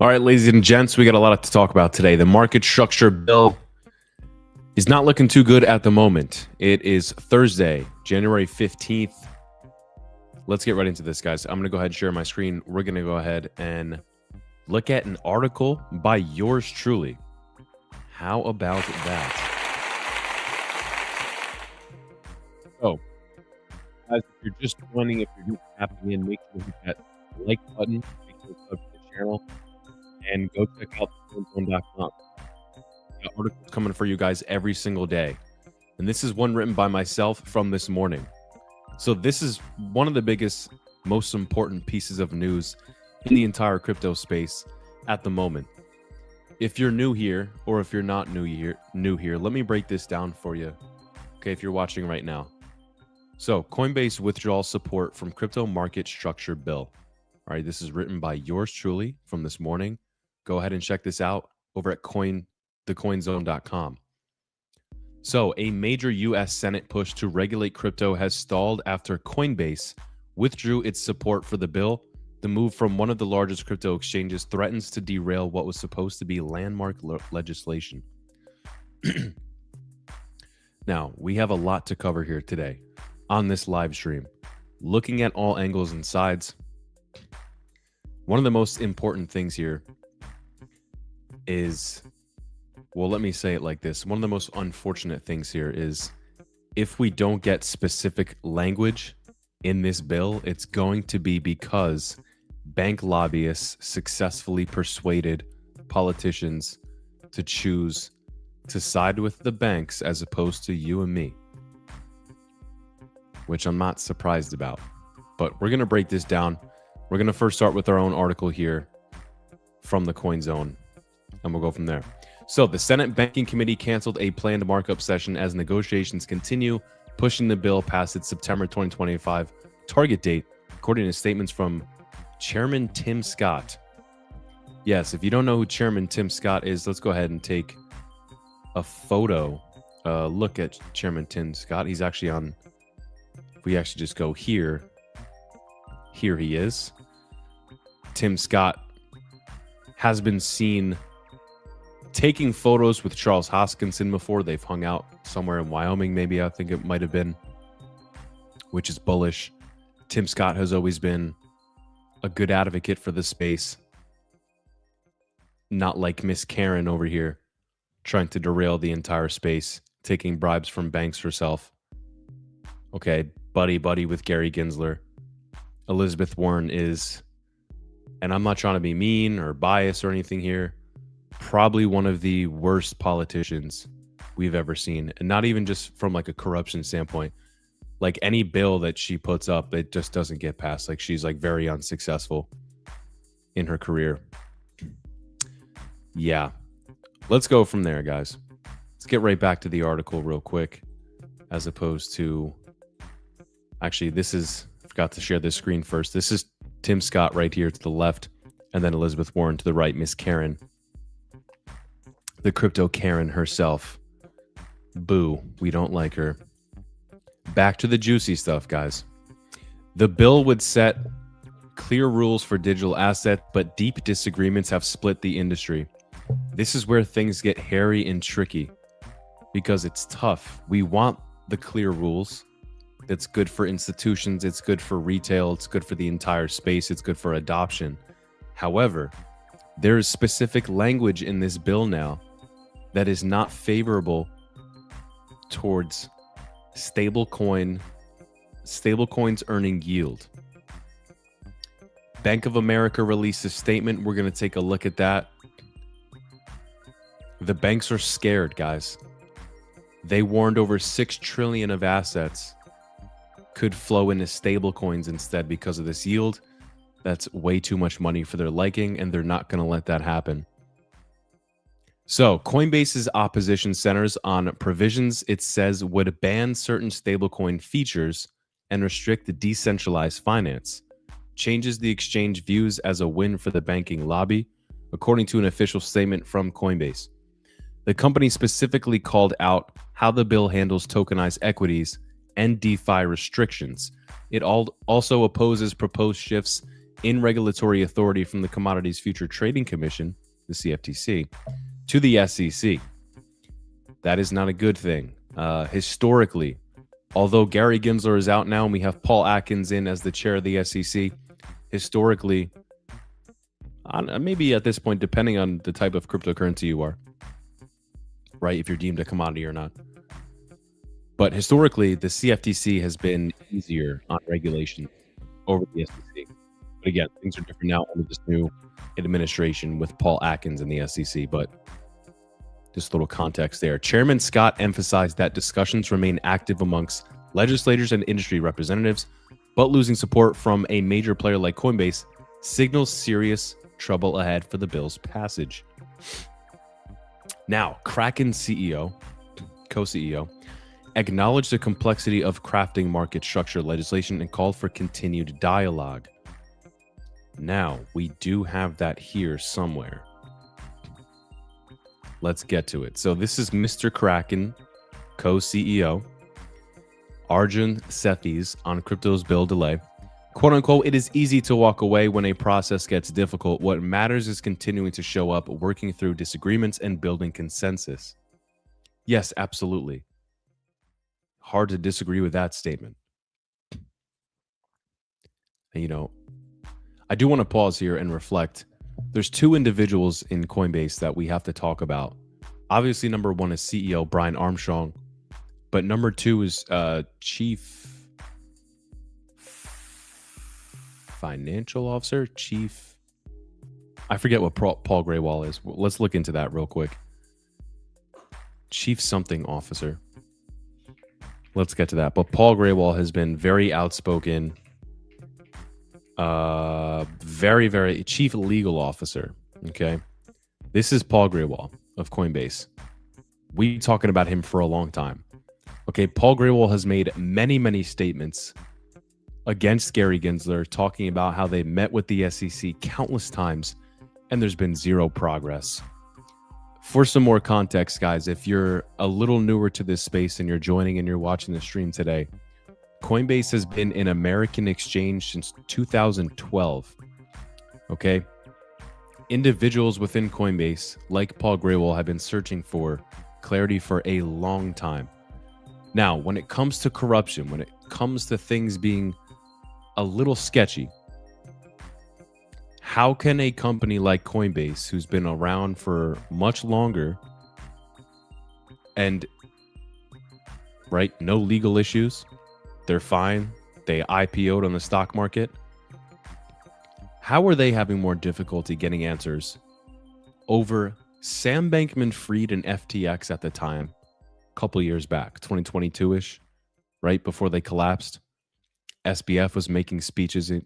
All right, ladies and gents, we got a lot to talk about today. The market structure bill is not looking too good at the moment. It is Thursday, January 15th. Let's get right into this, guys. I'm going to go ahead and share my screen. We're going to go ahead and look at an article by yours truly. How about that? So, guys, if you're just joining, if you're just tapping in, make sure to hit that like button, make sure to subscribe to the channel, and go check out thecoinzone.com. Got articles coming for you guys every single day. And this is one written by myself from this morning. So this is one of the biggest, most important pieces of news in the entire crypto space at the moment. If you're new here, or if you're not new here, let me break this down for you. Okay, if you're watching right now. So Coinbase withdrawal support from crypto market structure bill. All right, this is written by yours truly from this morning. Go ahead and check this out over at thecoinzone.com. So a major U.S. Senate push to regulate crypto has stalled after Coinbase withdrew its support for the bill. The move from one of the largest crypto exchanges threatens to derail what was supposed to be landmark legislation. Now, we have a lot to cover here today on this live stream, looking at all angles and sides. One of the most important things here is, well, let me say it like this. One of the most unfortunate things here is if we don't get specific language in this bill, it's going to be because bank lobbyists successfully persuaded politicians to choose to side with the banks as opposed to you and me, which I'm not surprised about. But we're going to break this down. We're going to first start with our own article here from the Coin Zone, and we'll go from there. So the Senate Banking Committee canceled a planned markup session as negotiations continue, pushing the bill past its September 2025 target date, according to statements from Chairman Tim Scott. Yes, if you don't know who Chairman Tim Scott is, let's go ahead and take a photo, look at Chairman Tim Scott. He's actually on, if we actually just go here, here he is. Tim Scott has been seen taking photos with Charles Hoskinson before. They've hung out somewhere in Wyoming, maybe, I think it might have been, which is bullish. Tim Scott has always been a good advocate for the space, not like Miss Karen over here trying to derail the entire space, taking bribes from banks herself. Okay, buddy with Gary Gensler. Elizabeth Warren is, and I'm not trying to be mean or biased or anything here, probably one of the worst politicians we've ever seen. And not even just from like a corruption standpoint. Like any bill that she puts up, it just doesn't get passed. Like she's like very unsuccessful in her career. Yeah. Let's go from there, guys. Let's get right back to the article real quick, as opposed to, actually, this is, I forgot to share this screen first. This is Tim Scott right here to the left, and then Elizabeth Warren to the right, Miss Karen. The crypto Karen herself. Boo, we don't like her. Back to the juicy stuff, guys. The bill would set clear rules for digital assets, but deep disagreements have split the industry. This is where things get hairy and tricky because it's tough. We want the clear rules. That's good for institutions. It's good for retail. It's good for the entire space. It's good for adoption. However, there is specific language in this bill now that is not favorable towards stablecoins earning yield. Bank of America released a statement. We're going to take a look at that. The banks are scared, guys. They warned over 6 trillion of assets could flow into stablecoins instead because of this yield. That's way too much money for their liking, and they're not going to let that happen. So Coinbase's opposition centers on provisions it says would ban certain stablecoin features and restrict the decentralized finance. Changes the exchange views as a win for the banking lobby, according to an official statement from Coinbase. The company specifically called out how the bill handles tokenized equities and DeFi restrictions. It also opposes proposed shifts in regulatory authority from the Commodities Future Trading Commission, the CFTC, to the SEC. That is not a good thing. Historically, although Gary Gensler is out now and we have Paul Atkins in as the chair of the SEC, historically, maybe at this point, depending on the type of cryptocurrency you are, right, if you're deemed a commodity or not. But historically, the CFTC has been easier on regulation over the SEC. But again, things are different now under this new administration with Paul Atkins in the SEC. But just a little context there. Chairman Scott emphasized that discussions remain active amongst legislators and industry representatives, but losing support from a major player like Coinbase signals serious trouble ahead for the bill's passage. Now, Kraken CEO, co-CEO, acknowledged the complexity of crafting market structure legislation and called for continued dialogue. Now, we do have that here somewhere. Let's get to it. So this is Mr. Kraken, co-CEO, Arjun Sethi's on crypto's bill delay. Quote unquote, it is easy to walk away when a process gets difficult. What matters is continuing to show up, working through disagreements and building consensus. Yes, absolutely. Hard to disagree with that statement. And, you know, I do want to pause here and reflect. There's two individuals in Coinbase that we have to talk about. Obviously, number one is CEO Brian Armstrong, but number two is Chief Financial Officer, I forget what Paul Graywall is. Let's look into that real quick. Chief something officer. Let's get to that. But Paul Graywall has been very outspoken. Very chief legal officer. Okay. This is Paul Graywall of Coinbase. We've been talking about him for a long time. Okay. Paul Graywall has made many statements against Gary Gensler, talking about how they met with the SEC countless times and there's been zero progress. For some more context, guys, if you're a little newer to this space and you're joining and you're watching the stream today, Coinbase has been an American exchange since 2012. Okay. Individuals within Coinbase, like Paul Graywall, have been searching for clarity for a long time. Now, when it comes to corruption, when it comes to things being a little sketchy, how can a company like Coinbase, who's been around for much longer and, right, no legal issues, they're fine, they IPO'd on the stock market, how are they having more difficulty getting answers over Sam Bankman-Fried and FTX at the time, a couple years back, 2022-ish, right before they collapsed? SBF was making speeches, in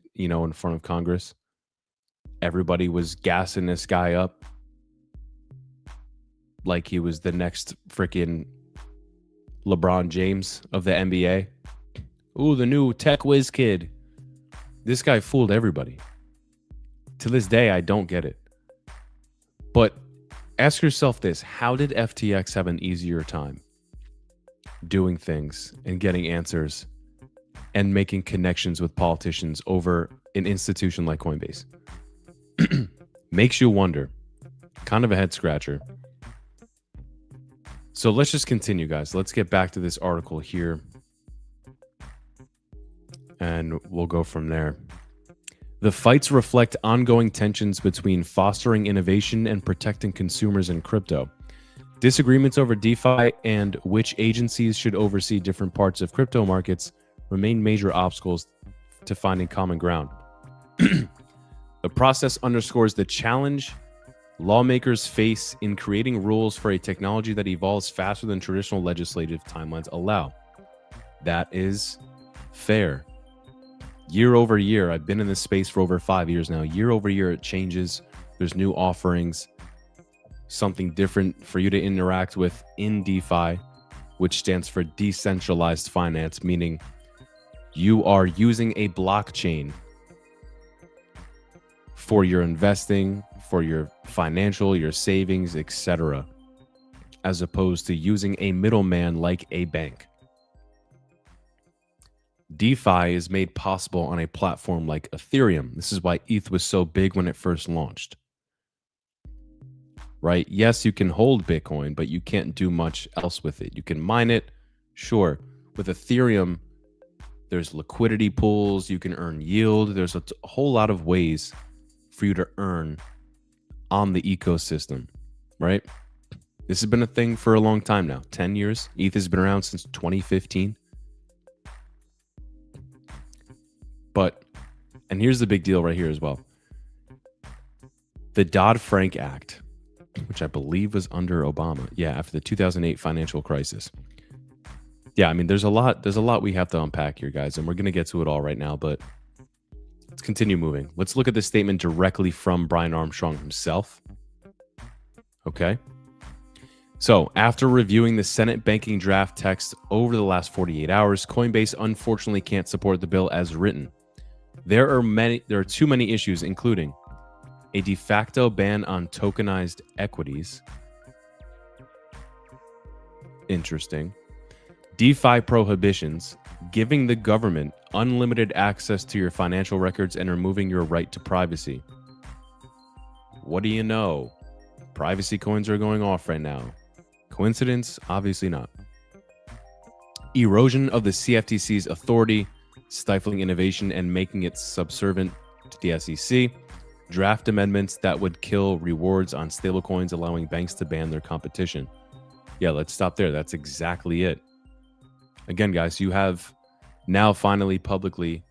front of Congress. Everybody was gassing this guy up like he was the next freaking LeBron James of the NBA. Ooh, the new tech whiz kid. This guy fooled everybody. To this day, I don't get it. But ask yourself this. How did FTX have an easier time doing things and getting answers and making connections with politicians over an institution like Coinbase? Makes you wonder. Kind of a head scratcher. So let's just continue, guys. Let's get back to this article here, and we'll go from there. The fights reflect ongoing tensions between fostering innovation and protecting consumers in crypto. Disagreements over DeFi and which agencies should oversee different parts of crypto markets remain major obstacles to finding common ground. The process underscores the challenge lawmakers face in creating rules for a technology that evolves faster than traditional legislative timelines allow. That is fair. Year over year, I've been in this space for over 5 years now. Year over year, it changes. There's new offerings, something different for you to interact with in DeFi, which stands for decentralized finance, meaning you are using a blockchain for your investing, for your financial, your savings, etc., as opposed to using a middleman like a bank. DeFi is made possible on a platform like Ethereum. This is why ETH was so big when it first launched. Right? Yes, you can hold Bitcoin, but you can't do much else with it. You can mine it, sure. With Ethereum, there's liquidity pools, you can earn yield. There's a whole lot of ways for you to earn on the ecosystem, right? This has been a thing for a long time now, 10 years. ETH has been around since 2015. But, and here's the big deal right here as well. The Dodd-Frank Act, which I believe was under Obama. Yeah, after the 2008 financial crisis. Yeah, I mean, there's a lot we have to unpack here, guys, and we're going to get to it all right now, but let's continue moving. Let's look at this statement directly from Brian Armstrong himself. Okay. So, after reviewing the Senate banking draft text over the last 48 hours, Coinbase unfortunately can't support the bill as written. There are too many issues, including a de facto ban on tokenized equities. Interesting. DeFi prohibitions, giving the government unlimited access to your financial records and removing your right to privacy. What do you know? Privacy coins are going off right now. Coincidence? Obviously not. Erosion of the CFTC's authority, stifling innovation and making it subservient to the SEC. Draft amendments that would kill rewards on stablecoins, allowing banks to ban their competition. Yeah, let's stop there. That's exactly it. Again, guys, you have now finally publicly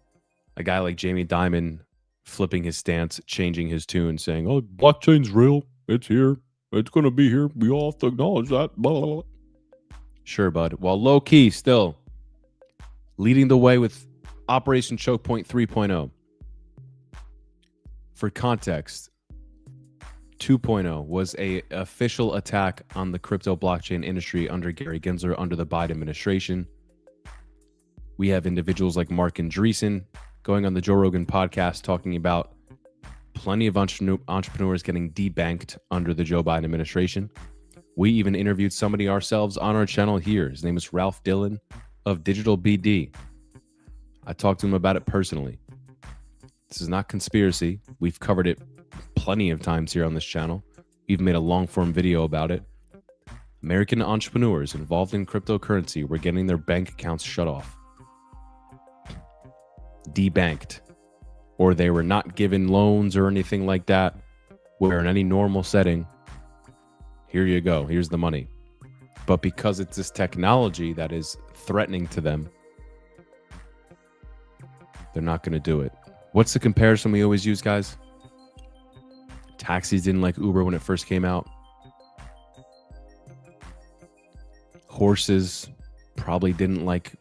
a guy like Jamie Dimon flipping his stance, changing his tune, saying, oh, blockchain's real. It's here. It's going to be here. We all have to acknowledge that. Blah, blah, blah. Sure, bud. While low key still leading the way with Operation Choke Point 3.0. For context, 2.0 was an official attack on the crypto blockchain industry under Gary Gensler under the Biden administration. We have individuals like Mark Andreessen going on the Joe Rogan podcast talking about plenty of entrepreneurs getting debanked under the Joe Biden administration. We even interviewed somebody ourselves on our channel here. His name is Ralph Dillon of Digital BD. I talked to him about it personally. This is not conspiracy. We've covered it plenty of times here on this channel. We've made a long-form video about it. American entrepreneurs involved in cryptocurrency were getting their bank accounts shut off, debanked, or they were not given loans or anything like that, where in any normal setting, here you go, here's the money. But because it's this technology that is threatening to them, they're not going to do it. What's the comparison we always use, guys? Taxis didn't like Uber when it first came out. Horses probably didn't like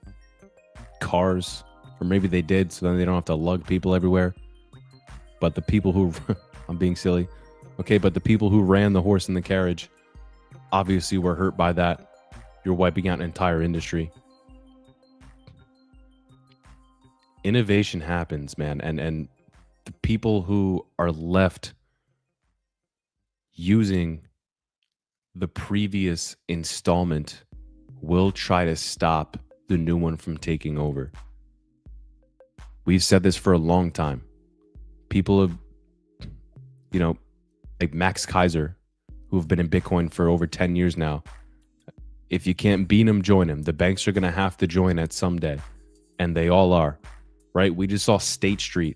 cars, or maybe they did, so then they don't have to lug people everywhere. But the people who, I'm being silly, okay, but the people who ran the horse and the carriage obviously were hurt by that. You're wiping out an entire industry. Innovation happens, man, and the people who are left using the previous installment will try to stop the new one from taking over. We've said this for a long time. People have, like Max Kaiser, who have been in Bitcoin for over 10 years now. If you can't beat them, join them. The banks are going to have to join at some day, and they all are. Right? We just saw State Street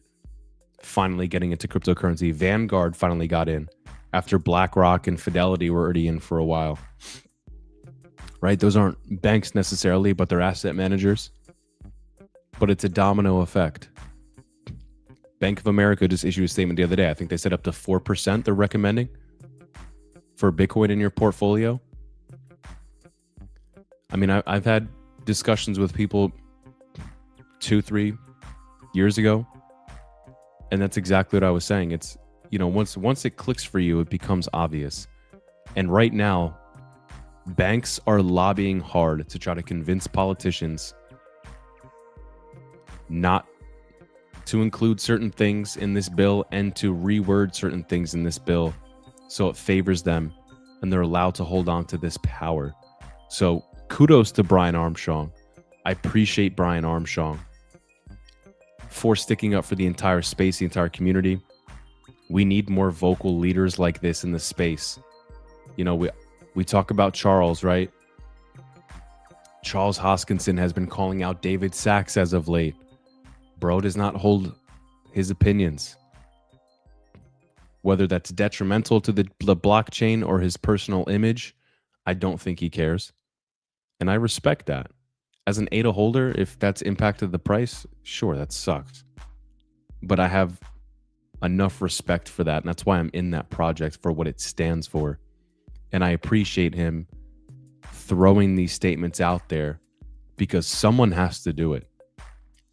finally getting into cryptocurrency. Vanguard finally got in after BlackRock and Fidelity were already in for a while. Right? Those aren't banks necessarily, but they're asset managers. But it's a domino effect. Bank of America just issued a statement the other day. I think they said up to 4% they're recommending for Bitcoin in your portfolio. I mean, I've had discussions with people 2-3 years ago, and that's exactly what I was saying. It's, once it clicks for you, it becomes obvious. And right now, banks are lobbying hard to try to convince politicians not to include certain things in this bill and to reword certain things in this bill so it favors them and they're allowed to hold on to this power. So kudos to Brian Armstrong. I appreciate Brian Armstrong for sticking up for the entire space, the entire community. We need more vocal leaders like this in the space. You know, we talk about Charles, right? Charles Hoskinson has been calling out David Sachs as of late. Bro does not hold his opinions. Whether that's detrimental to the blockchain or his personal image, I don't think he cares. And I respect that. As an ADA holder, if that's impacted the price, sure, that sucks. But I have enough respect for that. And that's why I'm in that project, for what it stands for. And I appreciate him throwing these statements out there because someone has to do it.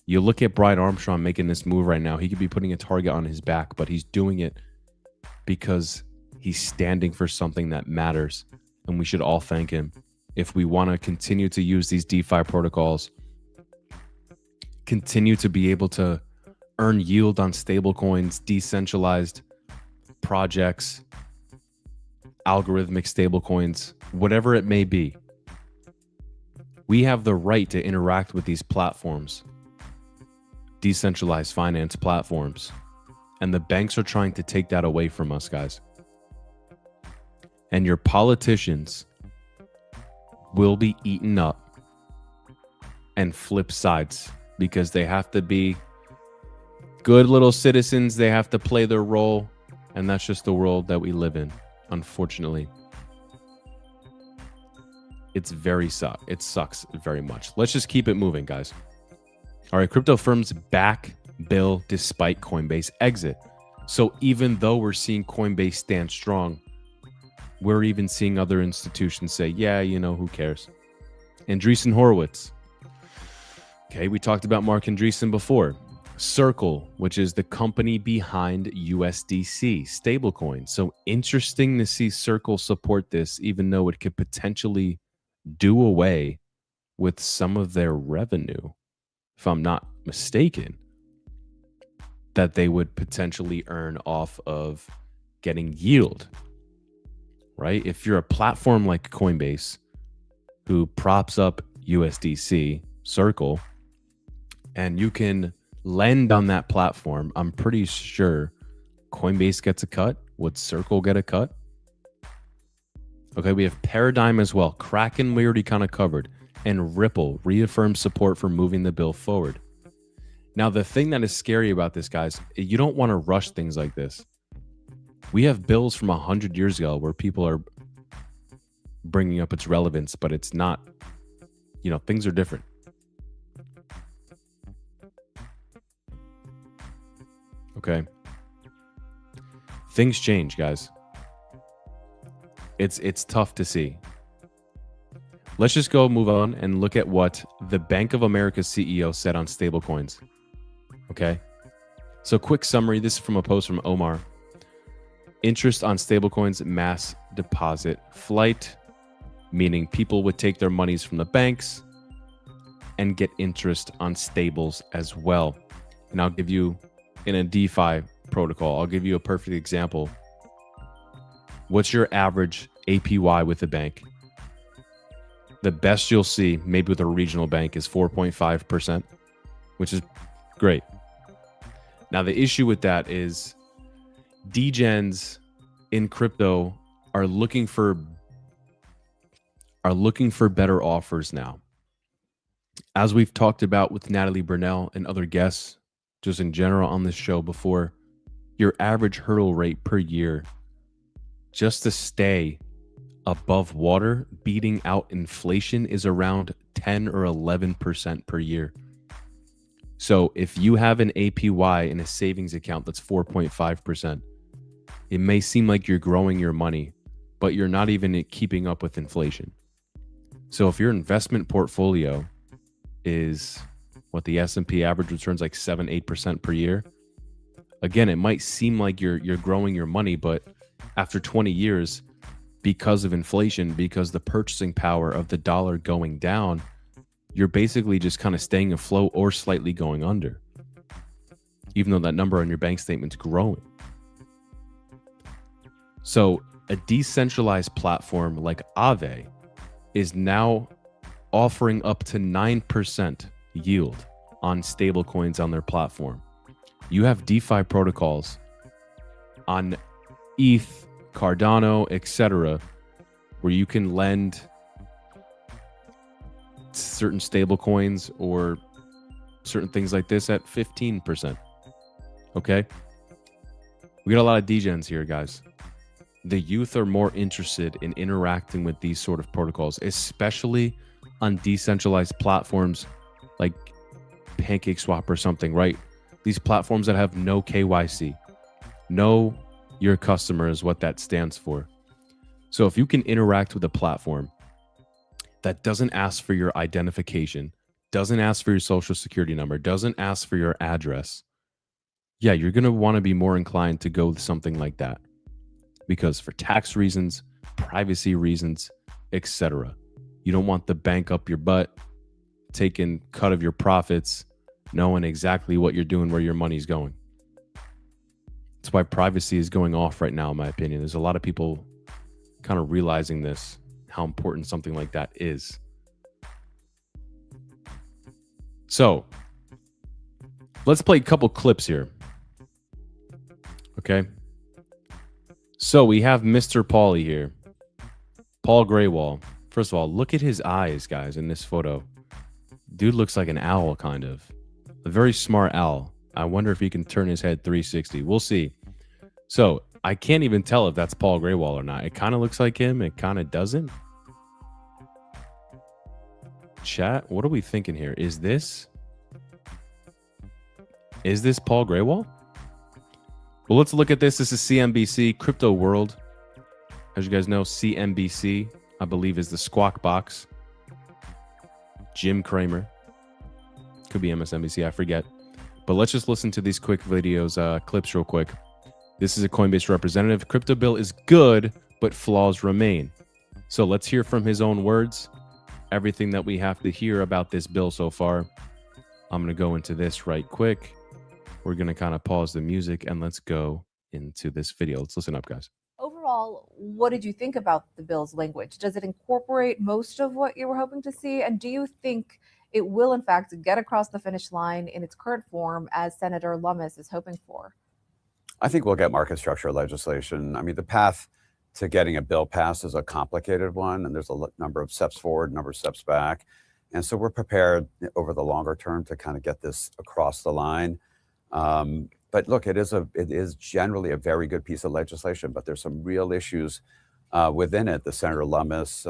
You look at Brian Armstrong making this move right now. He could be putting a target on his back, but he's doing it because he's standing for something that matters. And we should all thank him. If we want to continue to use these DeFi protocols, continue to be able to earn yield on stablecoins, decentralized projects, algorithmic stablecoins, whatever it may be, we have the right to interact with these platforms, decentralized finance platforms. And the banks are trying to take that away from us, guys. And your politicians will be eaten up and flip sides because they have to be good little citizens. They have to play their role. And that's just the world that we live in, unfortunately. It sucks very much. Let's just keep it moving, guys. All right, crypto firms back bill despite Coinbase exit. So even though we're seeing Coinbase stand strong, we're even seeing other institutions say, yeah, you know, who cares? Andreessen Horowitz. Okay, we talked about Mark Andreessen before. Circle, which is the company behind USDC stablecoin. So interesting to see Circle support this, even though it could potentially do away with some of their revenue, if I'm not mistaken, that they would potentially earn off of getting yield. Right? If you're a platform like Coinbase who props up USDC, Circle, and you can lend on that platform, I'm pretty sure Coinbase gets a cut. Would Circle get a cut? Okay, we have Paradigm as well. Kraken we already kind of covered. And Ripple reaffirms support for moving the bill forward. Now, the thing that is scary about this, guys, you don't want to rush things like this. We have bills from 100 years ago where people are bringing up its relevance, but it's not, you know, things are different. Okay. Things change, guys. It's tough to see. Let's just go move on and look at what the Bank of America's CEO said on stablecoins. Okay. So quick summary. This is from a post from Omar. Interest on stablecoins, mass deposit flight, meaning people would take their monies from the banks and get interest on stables as well. And I'll give you, in a DeFi protocol, I'll give you a perfect example. What's your average APY with a bank? The best you'll see, maybe with a regional bank, is 4.5%, which is great. Now, the issue with that is degens in crypto are looking for better offers now. As we've talked about with Natalie Burnell and other guests, just in general on this show before, your average hurdle rate per year just to stay above water, beating out inflation, is around 10 or 11% per year. So if you have an APY in a savings account that's 4.5%, it may seem like you're growing your money, but you're not even keeping up with inflation. So if your investment portfolio is what the S&P average returns like 7-8% per year, again, it might seem like you're growing your money, but after 20 years, because of inflation, because the purchasing power of the dollar going down, you're basically just kind of staying afloat or slightly going under, even though that number on your bank statement's growing. So a decentralized platform like Aave is now offering up to 9% yield on stablecoins on their platform. You have DeFi protocols on ETH, Cardano, etc., where you can lend certain stablecoins or certain things like this at 15%. Okay? We got a lot of degens here, guys. The youth are more interested in interacting with these sort of protocols, especially on decentralized platforms like PancakeSwap or something, right? These platforms that have no KYC. Know your customer is what that stands for. So if you can interact with a platform that doesn't ask for your identification, doesn't ask for your social security number, doesn't ask for your address, yeah, you're going to want to be more inclined to go with something like that. Because for tax reasons, privacy reasons, etc., you don't want the bank up your butt, taking cut of your profits, knowing exactly what you're doing, where your money's going. That's why privacy is going off right now, in my opinion. There's a lot of people kind of realizing this, how important something like that is. So let's play a couple clips here. Okay. So we have Mr. Paulie here. Paul Graywall. First of all, look at his eyes, guys, in this photo. Dude looks like an owl, kind of. A very smart owl. I wonder if he can turn his head 360. We'll see. So I can't even tell if that's Paul Graywall or not. It kind of looks like him. It kind of doesn't. Chat, what are we thinking here? Is this Paul Graywall? Well, let's look at this. This is CNBC, Crypto World. As you guys know, CNBC, I believe, is the Squawk Box. Jim Cramer. Could be MSNBC, I forget. But let's just listen to these quick videos, clips real quick. This is a Coinbase representative. Crypto bill is good, but flaws remain. So let's hear from his own words everything that we have to hear about this bill so far. I'm going to go into this right quick. We're going to kind of pause the music and let's go into this video. Let's listen up, guys. Overall, what did you think about the bill's language? Does it incorporate most of what you were hoping to see? And do you think it will, in fact, get across the finish line in its current form, as Senator Lummis is hoping for? I think we'll get market structure legislation. I mean, the path to getting a bill passed is a complicated one, and there's a number of steps forward, number of steps back. And so we're prepared over the longer term to kind of get this across the line. But look, it is generally a very good piece of legislation, but there's some real issues within it that Senator Lummis,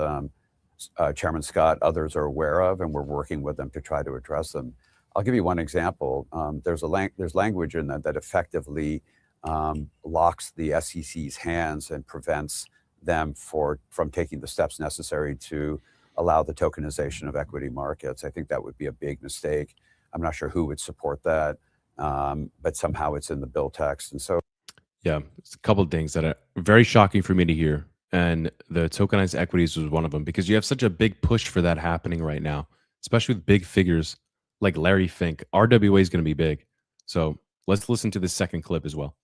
Chairman Scott, others are aware of, and we're working with them to try to address them. I'll give you one example. There's language in that effectively locks the SEC's hands and prevents them from taking the steps necessary to allow the tokenization of equity markets. I think that would be a big mistake. I'm not sure who would support that. But somehow it's in the bill text. And so, yeah, it's a couple of things that are very shocking for me to hear. And the tokenized equities was one of them, because you have such a big push for that happening right now, especially with big figures like Larry Fink. RWA is going to be big. So let's listen to the second clip as well.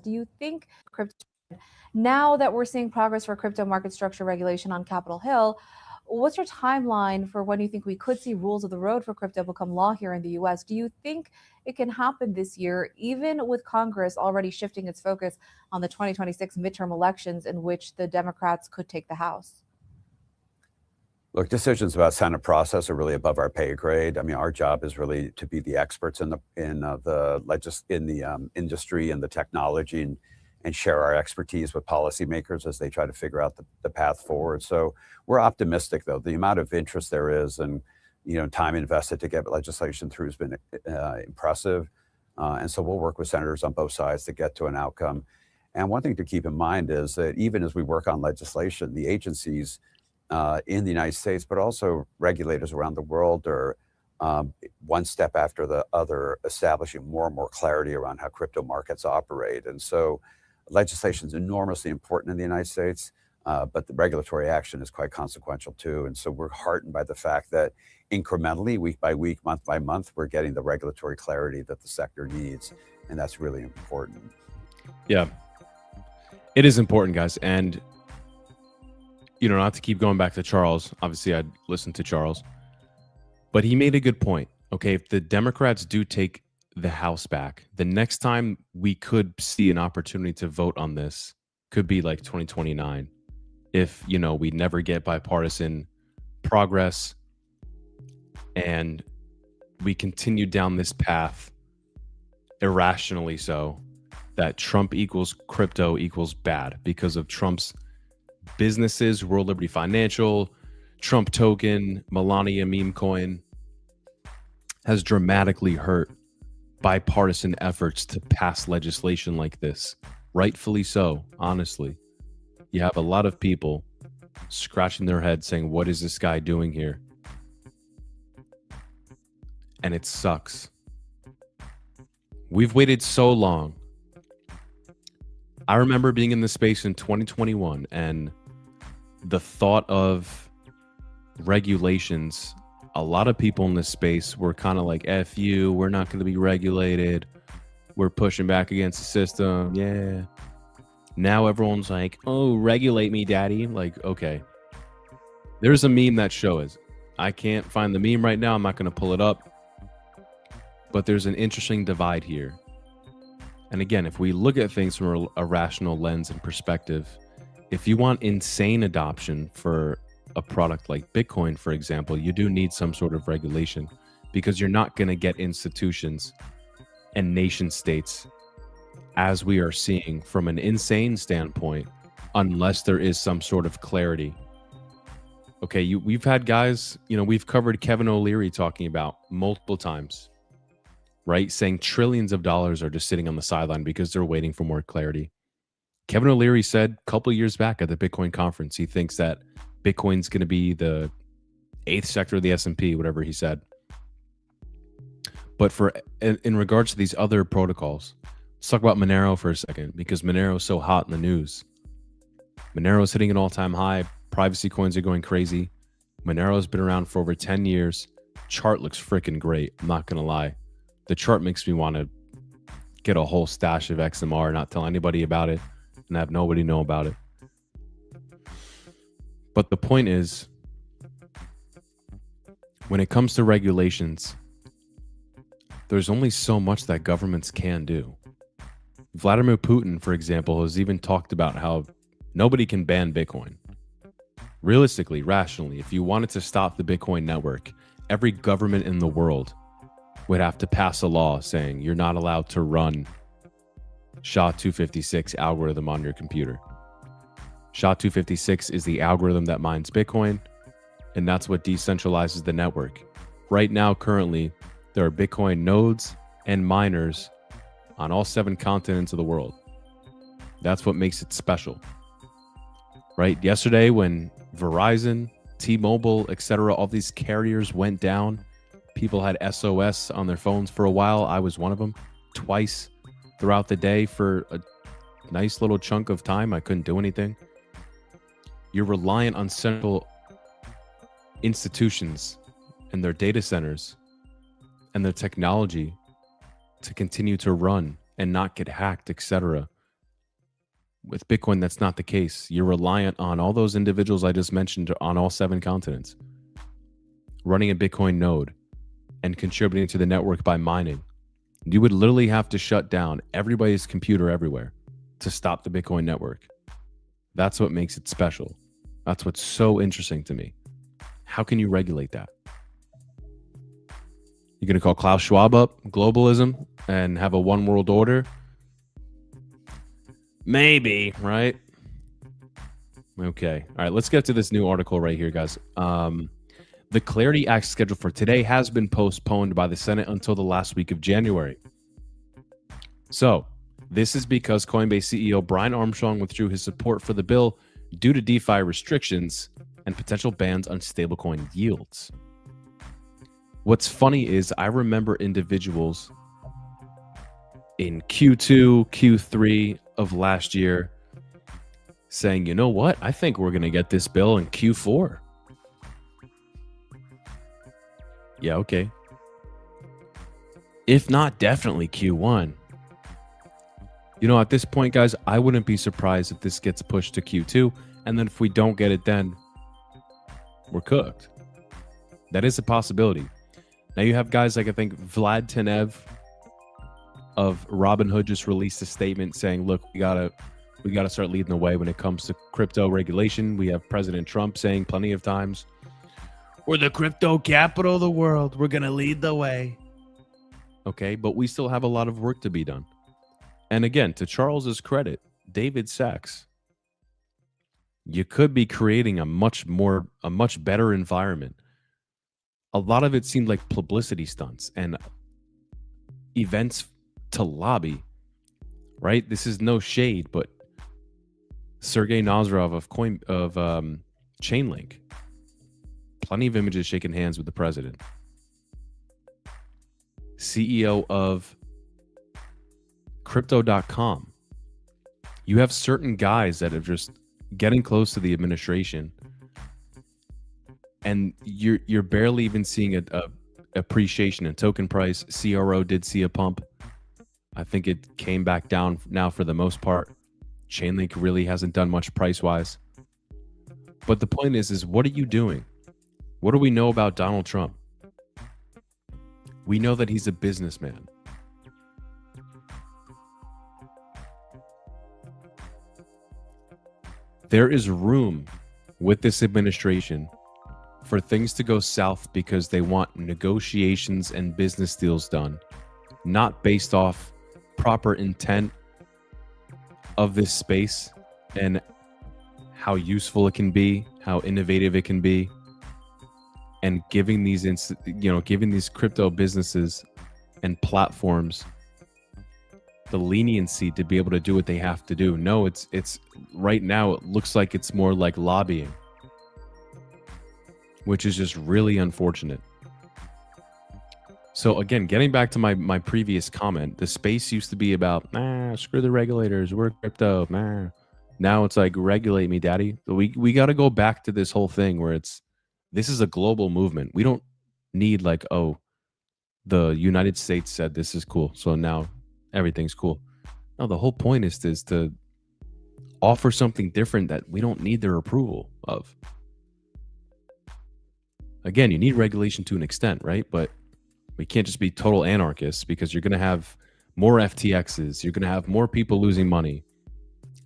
Do you think crypto, now that we're seeing progress for crypto market structure regulation on Capitol Hill, what's your timeline for when you think we could see rules of the road for crypto become law here in the US? Do you think it can happen this year, even with Congress already shifting its focus on the 2026 midterm elections, in which the Democrats could take the House? Look, decisions about Senate process are really above our pay grade. I mean, our job is really to be the experts in the industry and the technology, and share our expertise with policymakers as they try to figure out the path forward. So we're optimistic, though. The amount of interest there is, and time invested to get legislation through has been impressive. And so we'll work with senators on both sides to get to an outcome. And one thing to keep in mind is that even as we work on legislation, the agencies in the United States, but also regulators around the world, are one step after the other, establishing more and more clarity around how crypto markets operate. And so legislation is enormously important in the United States, but the regulatory action is quite consequential too. And so we're heartened by the fact that incrementally, week by week, month by month, we're getting the regulatory clarity that the sector needs. And that's really important. Yeah. It is important, guys. And, you know, not to keep going back to Charles, obviously I'd listen to Charles, but he made a good point. Okay, if the Democrats do take the House back, the next time we could see an opportunity to vote on this could be like 2029. If, you know, we never get bipartisan progress and we continue down this path irrationally, so that Trump equals crypto equals bad because of Trump's businesses, World Liberty Financial, Trump token, Melania meme coin, has dramatically hurt bipartisan efforts to pass legislation like this. Rightfully so, honestly. You have a lot of people scratching their head saying, what is this guy doing here? And it sucks. We've waited so long. I remember being in this space in 2021 and the thought of regulations, a lot of people in this space were kind of like, F you, we're not going to be regulated. We're pushing back against the system. Yeah. Now everyone's like, oh, regulate me, daddy. Like, okay. There's a meme that shows. I can't find the meme right now. I'm not going to pull it up. But there's an interesting divide here. And again, if we look at things from a rational lens and perspective, if you want insane adoption for a product like Bitcoin, for example, you do need some sort of regulation because you're not going to get institutions and nation states as we are seeing from an insane standpoint unless there is some sort of clarity. Okay, we've had guys, you know, we've covered Kevin O'Leary talking about multiple times, right? Saying trillions of dollars are just sitting on the sideline because they're waiting for more clarity. Kevin O'Leary said a couple of years back at the Bitcoin conference, he thinks that Bitcoin's going to be the 8th sector of the S&P, whatever he said. But in regards to these other protocols, let's talk about Monero for a second because Monero is so hot in the news. Monero is hitting an all-time high. Privacy coins are going crazy. Monero has been around for over 10 years. Chart looks freaking great. I'm not going to lie. The chart makes me want to get a whole stash of XMR, not tell anybody about it, and have nobody know about it. But the point is, when it comes to regulations, there's only so much that governments can do. Vladimir Putin, for example, has even talked about how nobody can ban Bitcoin. Realistically, rationally, if you wanted to stop the Bitcoin network, every government in the world would have to pass a law saying you're not allowed to run SHA-256 algorithm on your computer. SHA-256 is the algorithm that mines Bitcoin, and that's what decentralizes the network. Right now, currently, there are Bitcoin nodes and miners on all 7 continents of the world. That's what makes it special. Right? Yesterday, when Verizon, T-Mobile, etc., all these carriers went down, people had SOS on their phones for a while. I was one of them. Twice throughout the day for a nice little chunk of time. I couldn't do anything. You're reliant on central institutions and their data centers and their technology to continue to run and not get hacked, etc. With Bitcoin, that's not the case. You're reliant on all those individuals I just mentioned on all 7 continents, running a Bitcoin node and contributing to the network by mining. You would literally have to shut down everybody's computer everywhere to stop the Bitcoin network. That's what makes it special. That's what's so interesting to me. How can you regulate that? You're going to call Klaus Schwab up, globalism, and have a one world order? Maybe, right? Okay. All right, let's get to this new article right here, guys. The Clarity Act scheduled for today has been postponed by the Senate until the last week of January. So, this is because Coinbase CEO Brian Armstrong withdrew his support for the bill due to DeFi restrictions and potential bans on stablecoin yields. What's funny is I remember individuals in Q2, Q3 of last year saying, you know what? I think we're going to get this bill in Q4. Yeah, okay. If not, definitely Q1. At this point, guys, I wouldn't be surprised if this gets pushed to Q2. And then if we don't get it, then we're cooked. That is a possibility. Now you have guys like, I think Vlad Tenev of Robinhood just released a statement saying, look, we gotta start leading the way when it comes to crypto regulation. We have President Trump saying plenty of times, we're the crypto capital of the world. We're gonna lead the way. Okay, but we still have a lot of work to be done. And again, to Charles's credit, David Sachs, you could be creating a much better environment. A lot of it seemed like publicity stunts and events to lobby, right? This is no shade, but Sergey Nazarov of Chainlink, plenty of images shaking hands with the president. CEO of Crypto.com. You have certain guys that are just getting close to the administration, and you're barely even seeing a appreciation in token price. CRO did see a pump. I think it came back down now for the most part. Chainlink really hasn't done much price-wise. But the point is what are you doing? What do we know about Donald Trump? We know that he's a businessman. There is room with this administration for things to go south because they want negotiations and business deals done, not based off proper intent of this space and how useful it can be, how innovative it can be, and giving these crypto businesses and platforms the leniency to be able to do what they have to do. No, it's right now it looks like it's more like lobbying, which is just really unfortunate. So again, getting back to my previous comment, the space used to be about, screw the regulators, we're crypto, Now it's like, regulate me, daddy. We got to go back to this whole thing where this is a global movement. We don't need like, oh, the United States said this is cool, so now everything's cool. No, the whole point is to offer something different that we don't need their approval of. Again, you need regulation to an extent, right? But we can't just be total anarchists, because you're going to have more FTXs. You're going to have more people losing money.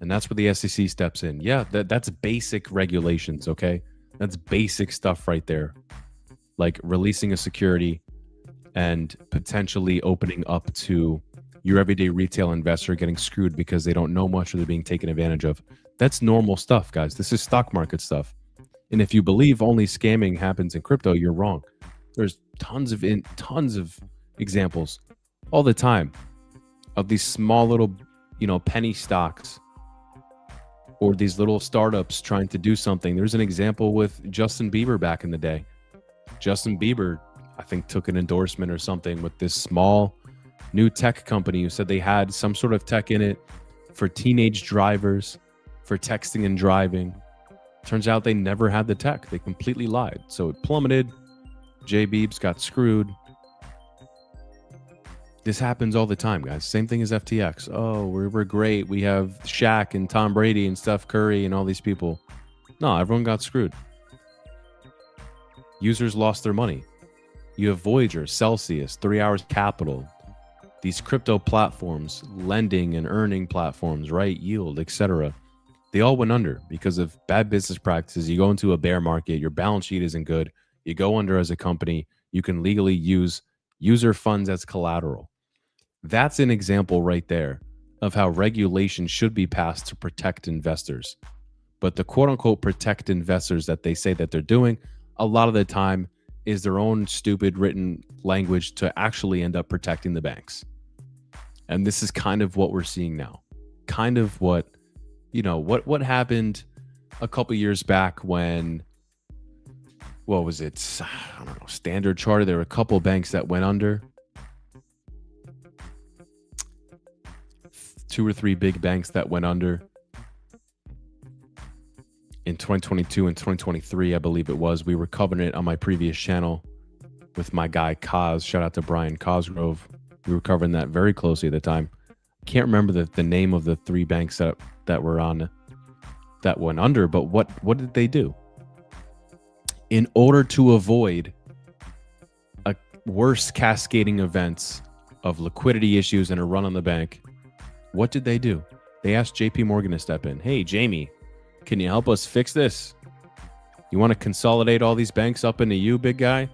And that's where the SEC steps in. Yeah, that's basic regulations, okay? That's basic stuff right there. Like releasing a security and potentially opening up to your everyday retail investor getting screwed because they don't know much or they're being taken advantage of. That's normal stuff, guys. This is stock market stuff. And if you believe only scamming happens in crypto, you're wrong. There's tons of examples all the time of these small little, penny stocks or these little startups trying to do something. There's an example with Justin Bieber back in the day. Justin Bieber, I think, took an endorsement or something with this small new tech company who said they had some sort of tech in it for teenage drivers, for texting and driving. Turns out they never had the tech. They completely lied. So it plummeted. J Beebs got screwed. This happens all the time, guys. Same thing as FTX. Oh, we're great. We have Shaq and Tom Brady and Steph Curry and all these people. No, everyone got screwed. Users lost their money. You have Voyager, Celsius, 3 Hours Capital, these crypto platforms, lending and earning platforms, right? Yield, etc. They all went under because of bad business practices. You go into a bear market, your balance sheet isn't good. You go under as a company, you can legally use user funds as collateral. That's an example right there of how regulation should be passed to protect investors. But the quote unquote protect investors that they say that they're doing, a lot of the time is their own stupid written language to actually end up protecting the banks. And this is kind of what we're seeing now. Kind of what happened a couple years back when, what was it? I don't know, Standard Chartered. There were a couple banks that went under. 2 or 3 big banks that went under in 2022 and 2023, I believe it was. We were covering it on my previous channel with my guy Cos. Shout out to Brian Cosgrove. We were covering that very closely at the time. can't remember the name of the 3 banks that were on that went under, but what did they do? In order to avoid a worse cascading events of liquidity issues and a run on the bank, what did they do? They asked JP Morgan to step in. Hey, Jamie, can you help us fix this? You want to consolidate all these banks up into you, big guy?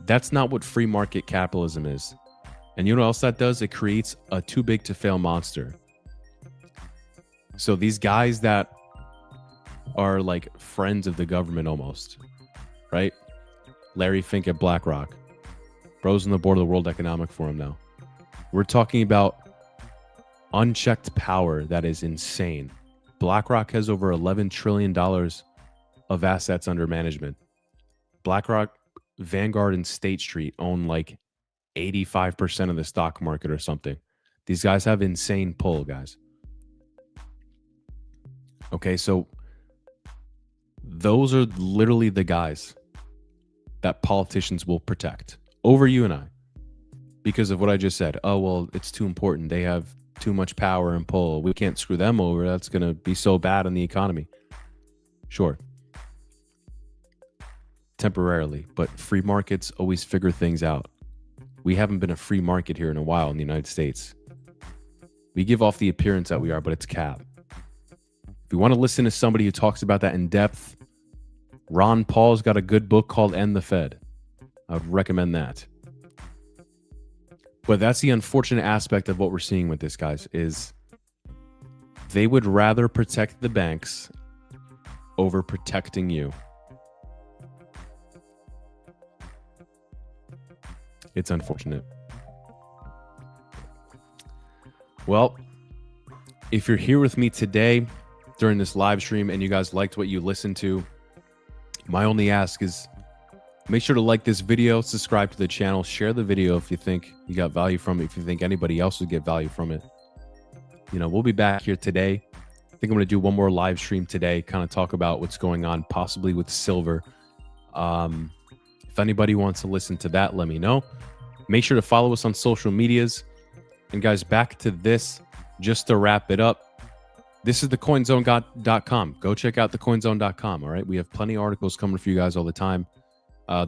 That's not what free market capitalism is. And you know what else that does? It creates a too big to fail monster. So these guys that are like friends of the government almost, right? Larry Fink at BlackRock, bro's on the board of the World Economic Forum now. We're talking about unchecked power that is insane. BlackRock has over $11 trillion of assets under management. BlackRock, Vanguard, and State Street own like 85% of the stock market or something. These guys have insane pull, guys. Okay, so those are literally the guys that politicians will protect over you and I because of what I just said. Oh, well, it's too important. They have too much power and pull. We can't screw them over. That's going to be so bad on the economy. Sure. Temporarily, but free markets always figure things out. We haven't been a free market here in a while in the United States. We give off the appearance that we are, but it's cap. If you want to listen to somebody who talks about that in depth, Ron Paul's got a good book called End the Fed. I would recommend that. But that's the unfortunate aspect of what we're seeing with this, guys, is they would rather protect the banks over protecting you. It's unfortunate. Well, if you're here with me today during this live stream and you guys liked what you listened to, my only ask is make sure to like this video, subscribe to the channel, share the video if you think you got value from it, if you think anybody else would get value from it. You know, we'll be back here today. I think I'm going to do one more live stream today, kind of talk about what's going on, possibly with silver. If anybody wants to listen to that, let me know. Make sure to follow us on social medias. And guys, back to this, just to wrap it up. This is thecoinzone.com. Go check out thecoinzone.com. All right. We have plenty of articles coming for you guys all the time.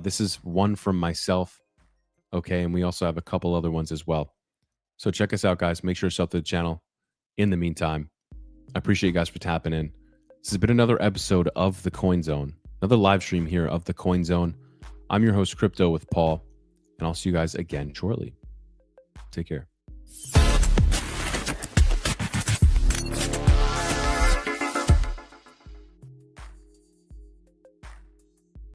This is one from myself. Okay. And we also have a couple other ones as well. So check us out, guys. Make sure to sub to the channel. In the meantime, I appreciate you guys for tapping in. This has been another episode of The Coin Zone, another live stream here of The Coin Zone. I'm your host, Crypto with Paul, and I'll see you guys again shortly. Take care.